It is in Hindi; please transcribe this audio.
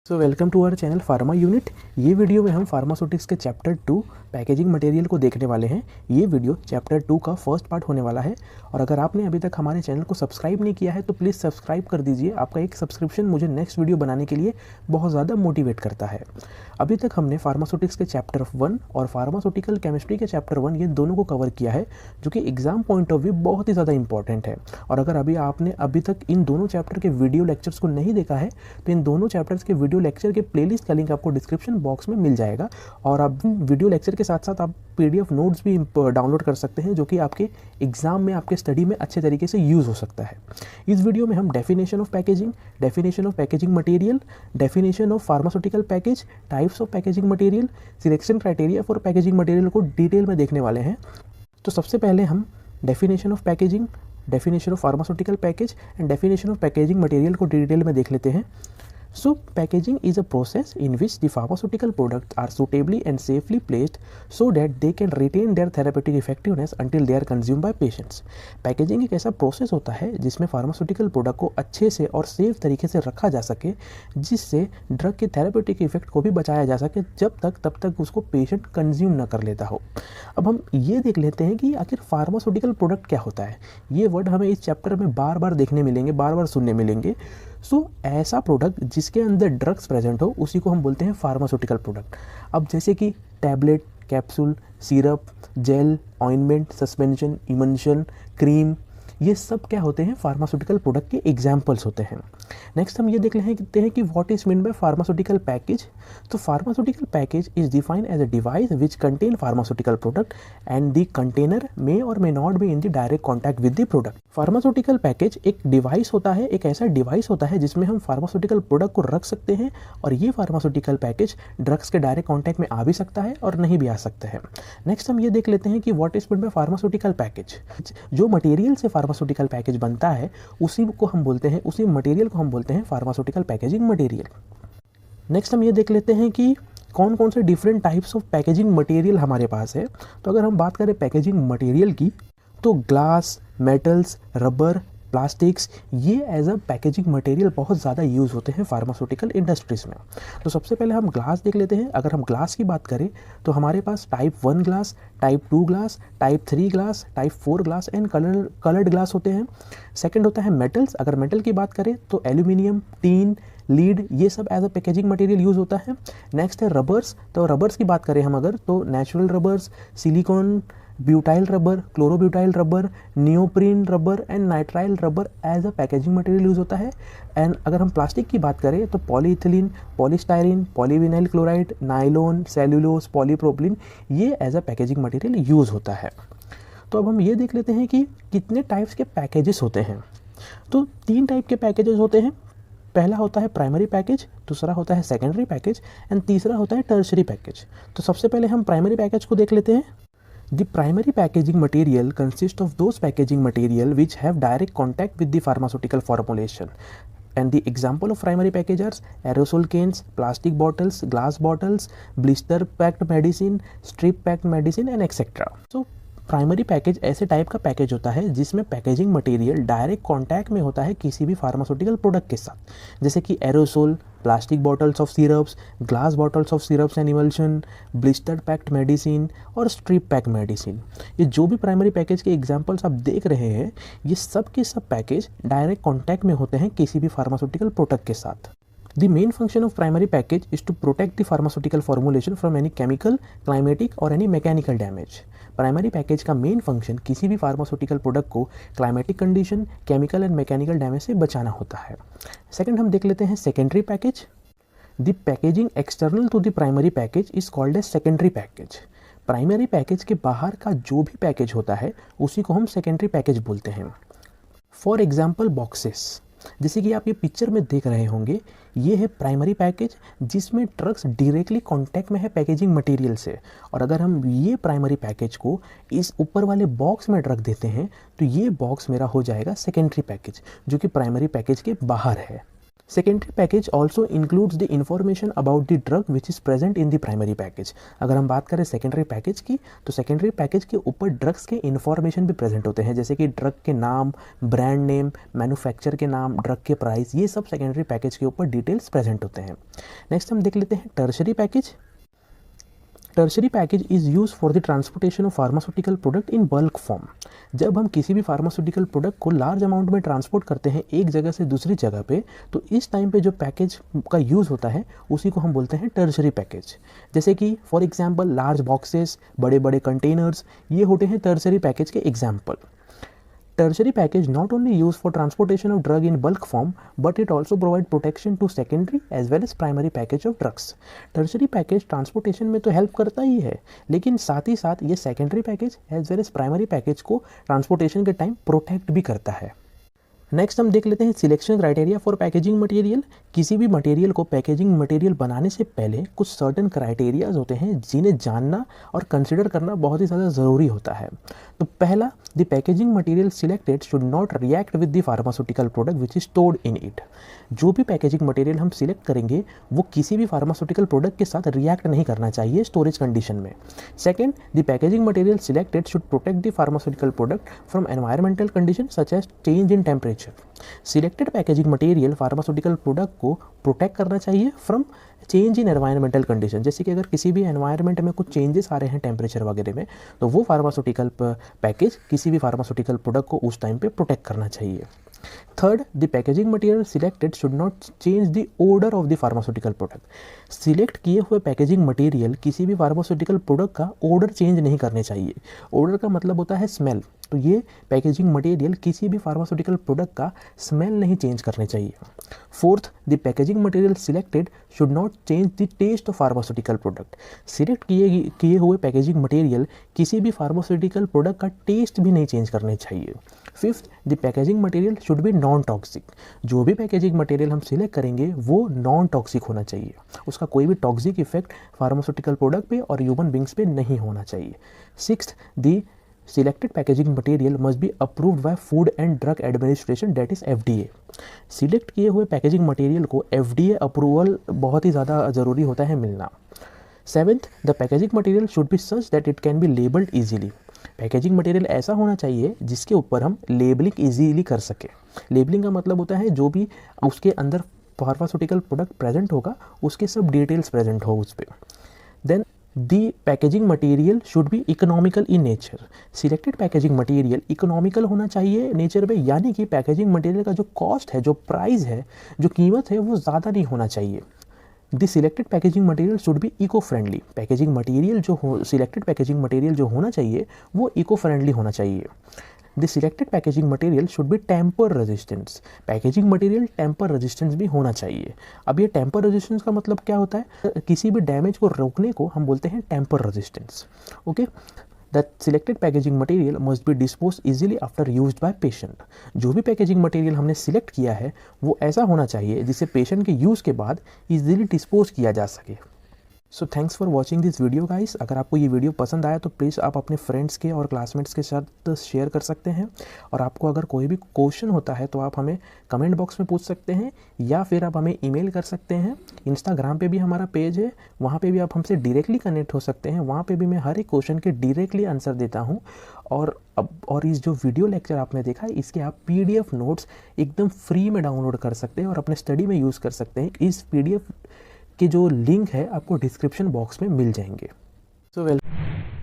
So welcome to our channel pharma unit. ये वीडियो में हम फार्मास्यूटिक्स के चैप्टर 2 पैकेजिंग मटेरियल को देखने वाले हैं। ये वीडियो चैप्टर 2 का फर्स्ट पार्ट होने वाला है और अगर आपने अभी तक हमारे चैनल को सब्सक्राइब नहीं किया है तो प्लीज़ सब्सक्राइब कर दीजिए। आपका एक सब्सक्रिप्शन मुझे नेक्स्ट वीडियो बनाने के लिए बहुत ज़्यादा मोटिवेट करता है। अभी तक हमने फार्मास्यूटिक्स के चैप्टर 1 और फार्मास्यूटिकल केमिस्ट्री के चैप्टर 1 ये दोनों को कवर किया है, जो कि एग्जाम पॉइंट ऑफ व्यू बहुत ही ज़्यादा इंपॉर्टेंट है। और अगर आपने अभी तक इन दोनों चैप्टर के वीडियो लेक्चर्स को नहीं देखा है तो इन दोनों चैप्टर्स के वीडियो लेक्चर के प्लेलिस्ट का लिंक आपको डिस्क्रिप्शन बॉक्स में मिल जाएगा और आप वीडियो लेक्चर के साथ साथ आप पीडीएफ नोट्स भी डाउनलोड कर सकते हैं, जो कि आपके एग्जाम में, आपके स्टडी में अच्छे तरीके से यूज़ हो सकता है। इस वीडियो में हम definition of packaging material, definition of pharmaceutical package, types of packaging material, selection criteria for packaging material को डिटेल में देखने वाले हैं। तो सबसे पहले हम definition of packaging, definition of pharmaceutical package and definition of packaging material को डिटेल में देख लेते हैं। So, packaging is a process in which the pharmaceutical products are suitably and safely placed so that they can retain their therapeutic effectiveness until they are consumed by patients. Packaging एक ऐसा प्रोसेस होता है जिसमें फार्मास्यूटिकल प्रोडक्ट को अच्छे से और सेफ तरीके से रखा जा सके, जिससे ड्रग के थेरेपेटिक इफेक्ट को भी बचाया जा सके तब तक उसको पेशेंट कंज्यूम न कर लेता हो। अब हम ये देख लेते हैं कि आखिर फार्मास्यूटिकल प्रोडक्ट क्या होता है। ये वर्ड हमें इस चैप्टर में बार बार देखने मिलेंगे, बार बार सुनने मिलेंगे। ऐसा प्रोडक्ट जिसके अंदर ड्रग्स प्रेजेंट हो उसी को हम बोलते हैं फार्मास्यूटिकल प्रोडक्ट। अब जैसे कि tablet, capsule, syrup, gel, ointment, suspension, emulsion, cream, ये सब क्या होते हैं? फार्मास्यूटिकल प्रोडक्ट के एग्जाम्पल्स होते हैं। नेक्स्ट हम ये देख लेते हैं कि what is mean by pharmaceutical package. तो pharmaceutical package is defined as a device which contain pharmaceutical product and the container may और may not be in the direct contact with the product. Pharmaceutical package एक डिवाइस होता है, एक ऐसा डिवाइस होता है जिसमें हम फार्मास्यूटिकल प्रोडक्ट को रख सकते हैं और ये फार्मास्यूटिकल पैकेज ड्रग्स के डायरेक्ट कॉन्टैक्ट में आ भी सकता है और नहीं भी आ सकता है। नेक्स्ट हम ये देख लेते हैं कि what is mean by pharmaceutical package. जो मटेरियल से फार्मास्यूटिकल पैकेज बनता है उसी मटेरियल को हम बोलते हैं फार्मास्यूटिकल पैकेजिंग मटेरियल। नेक्स्ट हम ये देख लेते हैं कि कौन कौन से different types of packaging material हमारे पास है। तो अगर हम बात करें पैकेजिंग मटेरियल की तो ग्लास, मेटल्स, रबर, प्लास्टिक्स, ये एज अ पैकेजिंग मटेरियल बहुत ज़्यादा यूज़ होते हैं फार्मास्यूटिकल इंडस्ट्रीज़ में। तो सबसे पहले हम ग्लास देख लेते हैं। अगर हम ग्लास की बात करें तो हमारे पास type 1 glass, type 2 glass, type 3 glass, type 4 glass and coloured glass होते हैं। सेकेंड होता है मेटल्स। अगर मेटल की बात करें तो एल्यूमिनियम, टीन, लीड, ये सब as a packaging material use होता है। नेक्स्ट है रबर्स। तो रबर्स की बात करें हम अगर तो natural rubbers, silicone, butyl rubber, chlorobutyl rubber, neoprene rubber and nitrile rubber as a packaging material use होता है। एंड अगर हम प्लास्टिक की बात करें तो polyethylene, polystyrene, polyvinyl chloride, nylon, cellulose, polypropylene, ये as a packaging material use होता है। तो अब हम ये देख लेते हैं कि कितने टाइप्स के पैकेजेस होते हैं। तो 3 टाइप के पैकेजेस होते हैं। पहला होता है प्राइमरी पैकेज, दूसरा होता है सेकेंडरी पैकेज एंड तीसरा होता है टर्शरी पैकेज। तो सबसे पहले हम प्राइमरी पैकेज को देख लेते हैं। The primary packaging material consists of those packaging material which have direct contact with the pharmaceutical formulation. And the example of primary package are aerosol cans, plastic bottles, glass bottles, blister packed medicine, strip packed medicine and etc. So primary package ऐसे टाइप का पैकेज होता है जिसमें पैकेजिंग मटेरियल डायरेक्ट कांटेक्ट में होता है किसी भी फार्मास्यूटिकल प्रोडक्ट के साथ, जैसे कि aerosol, plastic bottles of syrups, glass bottles of syrups and emulsion, blister packed medicine और स्ट्रिप पैक मेडिसिन। ये जो भी प्राइमरी पैकेज के एग्जांपल्स आप देख रहे हैं, ये सब के सब पैकेज डायरेक्ट कॉन्टैक्ट में होते हैं किसी भी फार्मास्यूटिकल प्रोडक्ट के साथ। The main function of primary package is to protect the pharmaceutical formulation from any chemical, climatic or any mechanical damage. Primary package का मेन फंक्शन किसी भी फार्मास्यूटिकल प्रोडक्ट को climatic condition, chemical and mechanical damage से बचाना होता है। सेकंड हम देख लेते हैं secondary package. The packaging external to the primary package is called as secondary package. Primary package के बाहर का जो भी पैकेज होता है उसी को हम सेकेंडरी पैकेज बोलते हैं। फॉर एग्जाम्पल बॉक्सेस, जैसे कि आप ये पिक्चर में देख रहे होंगे, ये है प्राइमरी पैकेज जिसमें ड्रग्स डायरेक्टली कांटेक्ट में है पैकेजिंग मटेरियल से। और अगर हम ये प्राइमरी पैकेज को इस ऊपर वाले बॉक्स में रख देते हैं तो ये बॉक्स मेरा हो जाएगा सेकेंडरी पैकेज, जो कि प्राइमरी पैकेज के बाहर है। Secondary package also includes the information about the drug which is present in the primary package. अगर हम बात करें सेकेंडरी पैकेज की, तो सेकेंडरी पैकेज के ऊपर ड्रग्स के इन्फॉर्मेशन भी प्रेजेंट होते हैं, जैसे कि ड्रग के नाम, ब्रांड नेम, मैन्युफैक्चर के नाम, ड्रग के प्राइस, ये सब सेकेंडरी पैकेज के ऊपर डिटेल्स प्रेजेंट होते हैं। नेक्स्ट हम देख लेते हैं tertiary package. Tertiary package is use for the transportation of pharmaceutical product in bulk form. जब हम किसी भी फार्मास्यूटिकल प्रोडक्ट को लार्ज अमाउंट में ट्रांसपोर्ट करते हैं एक जगह से दूसरी जगह पे, तो इस टाइम पे जो पैकेज का यूज़ होता है उसी को हम बोलते हैं टर्शरी पैकेज। जैसे कि फॉर एग्जांपल लार्ज बॉक्सेस, बड़े बड़े कंटेनर्स, ये होते हैं टर्शरी पैकेज के example. Tertiary package not only used for transportation of drug in bulk form, but it also provide protection to secondary as well as primary package of drugs. Tertiary package transportation में तो हेल्प करता ही है, लेकिन साथ ही साथ ये secondary package as well as primary package को transportation के टाइम प्रोटेक्ट भी करता है। नेक्स्ट हम देख लेते हैं selection criteria for packaging material. किसी भी मटेरियल को पैकेजिंग मटेरियल बनाने से पहले कुछ सर्टेन क्राइटेरियाज होते हैं जिन्हें जानना और कंसिडर करना बहुत ही ज़्यादा ज़रूरी होता है। तो पहला, the packaging material selected should not react with the pharmaceutical product which is stored in it. जो भी पैकेजिंग मटेरियल हम सिलेक्ट करेंगे वो किसी भी फार्मास्यूटिकल प्रोडक्ट के साथ रिएक्ट नहीं करना चाहिए स्टोरेज कंडीशन में। Second, the packaging material selected should protect the pharmaceutical product from environmental condition such as change in temperature. Selected packaging material pharmaceutical product को प्रोटेक्ट करना चाहिए from change in environmental condition. जैसे कि अगर किसी भी एनवायरनमेंट में कुछ चेंजेस आ रहे हैं टेम्परेचर वगैरह में, तो वो फार्मास्यूटिकल पैकेज किसी भी फार्मास्यूटिकल प्रोडक्ट को उस टाइम पे प्रोटेक्ट करना चाहिए। Third, the packaging material selected should not change the odour of the pharmaceutical product. Select किए हुए पैकेजिंग मटेरियल किसी भी फार्मास्यूटिकल प्रोडक्ट का ओडर चेंज नहीं करने चाहिए। ओडर का मतलब होता है स्मेल, तो ये पैकेजिंग मटेरियल किसी भी फार्मास्यूटिकल प्रोडक्ट का स्मेल नहीं चेंज करने चाहिए। Fourth, the packaging material selected should not change the taste of pharmaceutical product. Select किए हुए पैकेजिंग मटेरियल किसी भी फार्मास्यूटिकल प्रोडक्ट का टेस्ट भी नहीं चेंज करने चाहिए। Fifth, the packaging material should B non toxic. जो भी पैकेजिंग मटेरियल हम सिलेक्ट करेंगे वो नॉन टॉक्सिक होना चाहिए, उसका कोई भी टॉक्सिक इफेक्ट फार्मास्यूटिकल प्रोडक्ट पे और ह्यूमन बींग्स पे नहीं होना चाहिए। Sixth, the selected packaging material must be approved by Food and Drug Administration, that is FDA। Select किए हुए पैकेजिंग मटेरियल को FDA अप्रूवल बहुत ही ज़्यादा ज़रूरी होता है मिलना। Seventh, the packaging material should B such that it can be labelled easily. Packaging material ऐसा होना चाहिए जिसके ऊपर हम लेबलिंग ईजीली कर सकें। लेबलिंग का मतलब होता है जो भी उसके अंदर फार्मास्यूटिकल प्रोडक्ट प्रेजेंट होगा उसके सब डिटेल्स प्रेजेंट हो उस पर। Then The packaging material should be economical in nature। Selected packaging material economical होना चाहिए नेचर में, यानी कि पैकेजिंग मटेरियल का जो कॉस्ट है, जो प्राइस है, जो कीमत है, वो ज़्यादा नहीं होना चाहिए। The selected packaging material should be eco friendly. Packaging material selected packaging material जो होना चाहिए वो इको फ्रेंडली होना चाहिए। The selected packaging material should be tamper resistance. Packaging material tamper resistance भी होना चाहिए। अब ये टेम्पर रेजिस्टेंस का मतलब क्या होता है? किसी भी डैमेज को रोकने को हम बोलते हैं tamper resistance. Okay, the selected packaging material must be dispose easily after used by patient. जो भी पैकेजिंग मटेरियल हमने सिलेक्ट किया है वो ऐसा होना चाहिए जिसे पेशेंट के यूज़ के बाद इजीली डिस्पोज किया जा सके। So thanks for watching this video guys. अगर आपको ये वीडियो पसंद आया तो प्लीज़ आप अपने फ्रेंड्स के और क्लासमेट्स के साथ शेयर कर सकते हैं। और आपको अगर कोई भी क्वेश्चन होता है तो आप हमें कमेंट बॉक्स में पूछ सकते हैं या फिर आप हमें ईमेल कर सकते हैं। इंस्टाग्राम पे भी हमारा पेज है, वहाँ पे भी आप हमसे डायरेक्टली कनेक्ट हो सकते हैं। वहाँ पे भी मैं हर एक क्वेश्चन के डायरेक्टली आंसर देता हूँ। और इस जो वीडियो लेक्चर आपने देखा है इसके आप PDF नोट्स एकदम फ्री में डाउनलोड कर सकते हैं और अपने स्टडी में यूज़ कर सकते हैं। इस PDF के जो लिंक है आपको डिस्क्रिप्शन बॉक्स में मिल जाएंगे। So welcome.